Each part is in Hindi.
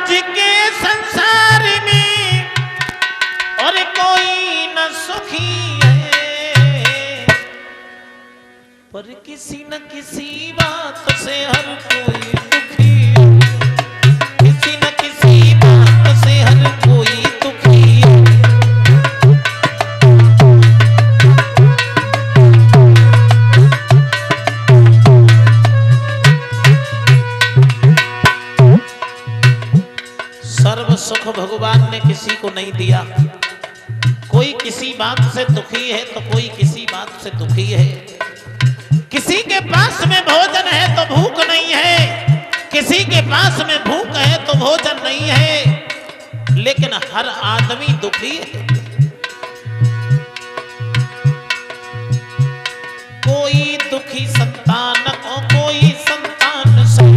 आज के संसार में और कोई न सुखी है, पर किसी न किसी बात से हर कोई दुखी है, किसी न किसी बात से हर कोई दुखी है। सर्व सुख भगवान ने किसी को नहीं दिया। कोई किसी बात से दुखी है तो कोई किसी बात से दुखी है। किसी के पास में भोजन है तो भूख नहीं है, किसी के पास में भूख है तो भोजन नहीं है, लेकिन हर आदमी दुखी है। कोई दुखी संतान को कोई संतान से,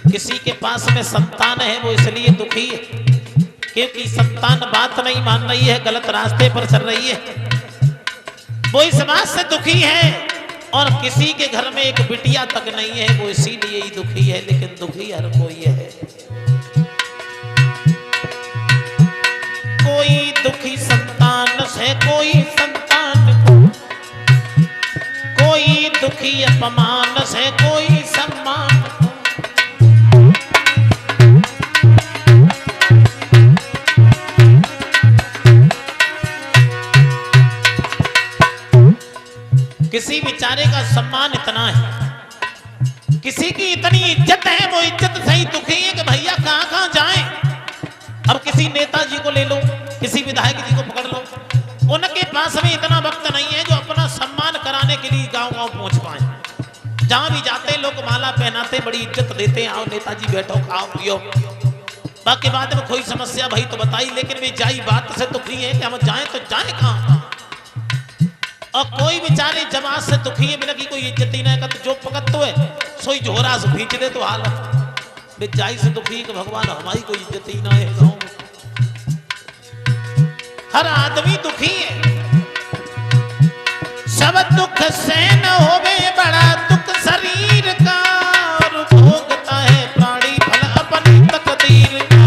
किसी के पास में संतान है वो इसलिए दुखी है क्योंकि संतान बात नहीं मान रही है, गलत रास्ते पर चल रही है, वो इस बात से दुखी है। और किसी के घर में एक बिटिया तक नहीं है, वो इसीलिए ही दुखी है, लेकिन दुखी हर कोई है। कोई दुखी संतान से कोई संतान को, कोई दुखी अपमान से कोई सम्मान। किसी बेचारे का सम्मान इतना है, किसी की इतनी इज्जत है, वो इज्जत से ही दुखी है कि भैया कहां कहां जाएं। अब किसी नेताजी को ले लो, किसी विधायक जी को पकड़ लो, उनके पास में इतना वक्त नहीं है जो अपना सम्मान कराने के लिए गांव-गांव पहुंच पाए। जहां भी जाते लोग माला पहनाते, बड़ी इज्जत देते हैं, आओ नेताजी बैठो खाओ पियो। बाकी बाद में कोई समस्या भाई तो बताई, लेकिन वे जाई बात से दुखी है कि हम जाएं तो जाएं कहां। और कोई बेचारे जमात से दुखी है, बिना की कोई इज्जत ही नहीं करते, जो पकड़ तो है सोई झोरा से भींच दे तो हाल बेचाई से दुखी है कि भगवान हमारी कोई इज्जत ही ना है गाँव में। हर आदमी दुखी है। सब दुख से न होवे बड़ा दुख शरीर का, और भोगता है प्राणी फल अपनी तकदीर का।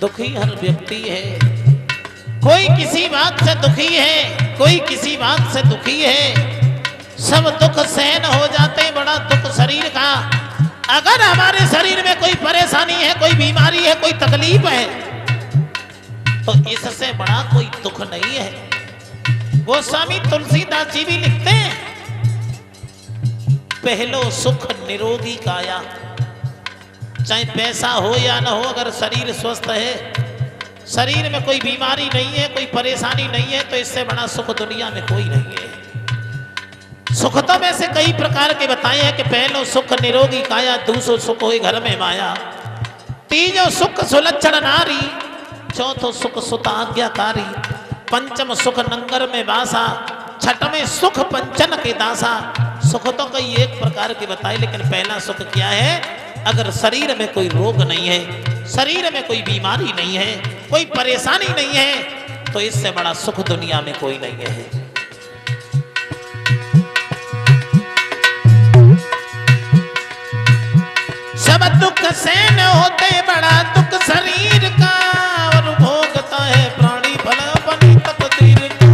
दुखी हर व्यक्ति है, कोई किसी बात से दुखी है, कोई किसी बात से दुखी है। सब दुख सहन हो जाते, बड़ा दुख शरीर का। अगर हमारे शरीर में कोई परेशानी है, कोई बीमारी है, कोई तकलीफ है, तो इससे बड़ा कोई दुख नहीं है। गोस्वामी तुलसीदास जी भी लिखते हैं, पहलो सुख निरोगी काया। चाहे पैसा हो या ना हो, अगर शरीर स्वस्थ है, शरीर में कोई बीमारी नहीं है, कोई परेशानी नहीं है, तो इससे बड़ा सुख दुनिया में कोई नहीं है। सुख तो में से कई प्रकार के बताए हैं कि पहलो सुख निरोगी काया, दूसरो सुख होई घर में माया, तीजो सुख सुलक्षण नारी, चौथो सुख सुत आज्ञाकारी, पंचम सुख नंगर में वासा, छठवें सुख पंचन के दासा। सुख तो कई एक प्रकार के बताए, लेकिन पहला सुख क्या है? अगर शरीर में कोई रोग नहीं है, शरीर में कोई बीमारी नहीं है, कोई परेशानी नहीं है, तो इससे बड़ा सुख दुनिया में कोई नहीं है। सब दुख सहन होते, बड़ा दुख शरीर का, और भोगता है प्राणी फल अपनी तकदीर का।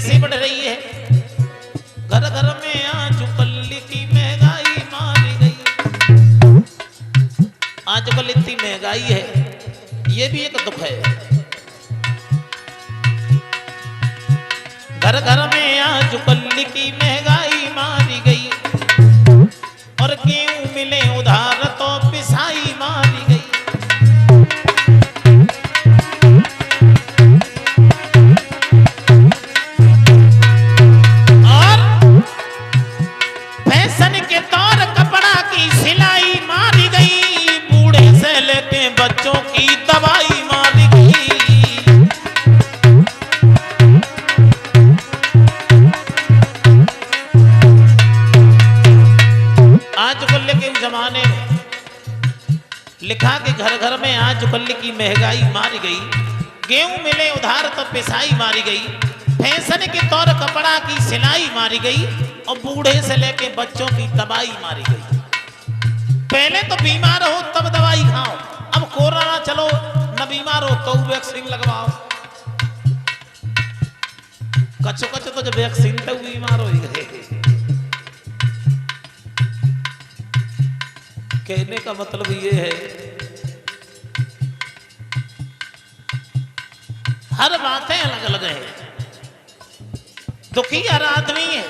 कैसे बढ़ रही है। घर घर में आजकल की महंगाई मारी गई। आजकल इतनी महंगाई है, ये भी एक दुख है। घर घर में आजकल की महंगाई मारी गई और गेहूं मिले उधार तो पिसाई मारी गई। और फैशन के तौर कपड़ा की सिलाई मारी गई, बूढ़े से लेके बच्चों की दवाई मारी गई। आजकल के जमाने में लिखा कि घर घर में आजकल की महंगाई मारी गई, गेहूं मिले उधार तो पिसाई मारी गई, फैशन के तौर कपड़ा की सिलाई मारी गई और बूढ़े से लेके बच्चों की दवाई मारी गई। पहले तो बीमार हो तब दवाई खाओ, अब कोरोना चलो न बीमार हो तो वैक्सीन लगवाओ। कच्चो कच्चो तो जब वैक्सीन तक बीमार हो गए। कहने का मतलब ये है, हर बातें अलग अलग है। दुखी हर आदमी है।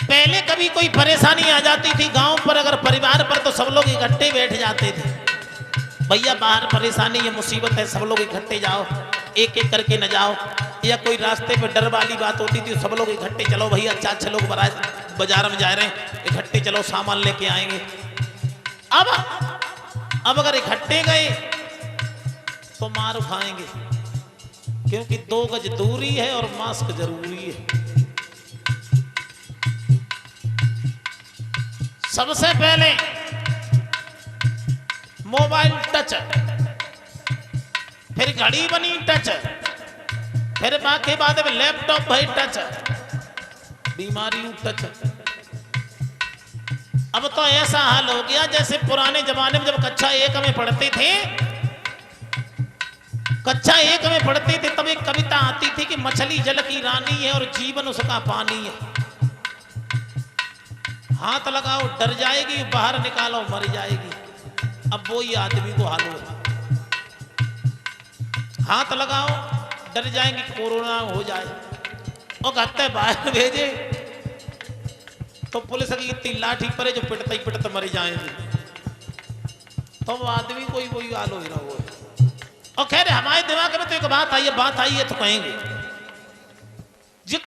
पहले कभी कोई परेशानी आ जाती थी गांव पर, अगर परिवार पर, तो सब लोग इकट्ठे बैठ जाते थे। भैया बाहर परेशानी है, मुसीबत है, सब लोग इकट्ठे जाओ, एक एक करके न जाओ। या कोई रास्ते पे डर वाली बात होती थी, सब लोग इकट्ठे चलो भैया, अच्छा अच्छा लोग बाजार में जा रहे हैं, इकट्ठे चलो सामान लेके आएंगे। अब अगर इकट्ठे गए तो मार खाएंगे, क्योंकि 2 गज दूरी है और मास्क जरूरी है। सबसे पहले मोबाइल टच, फिर घड़ी बनी टच, फिर बाकी बाद में लैपटॉप भाई टच, बीमारी टच। अब तो ऐसा हाल हो गया जैसे पुराने जमाने में जब कक्षा 1 में पढ़ते थे, कक्षा 1 में पढ़ते थे तब एक कविता आती थी कि मछली जल की रानी है और जीवन उसका पानी है। हाथ लगाओ डर जाएगी, बाहर निकालो मर जाएगी। अब वो ही आदमी को हाल हो, हाथ लगाओ डर जाएंगे कोरोना हो जाए, और कहते बाहर भेजे तो पुलिस की इतनी लाठी पड़े जो पिटते ही पिटते मर जाएंगे। तो वो आदमी कोई हाल हो ही रहा हो। और खैर हमारे दिमाग में तो एक बात आई है तो कहेंगे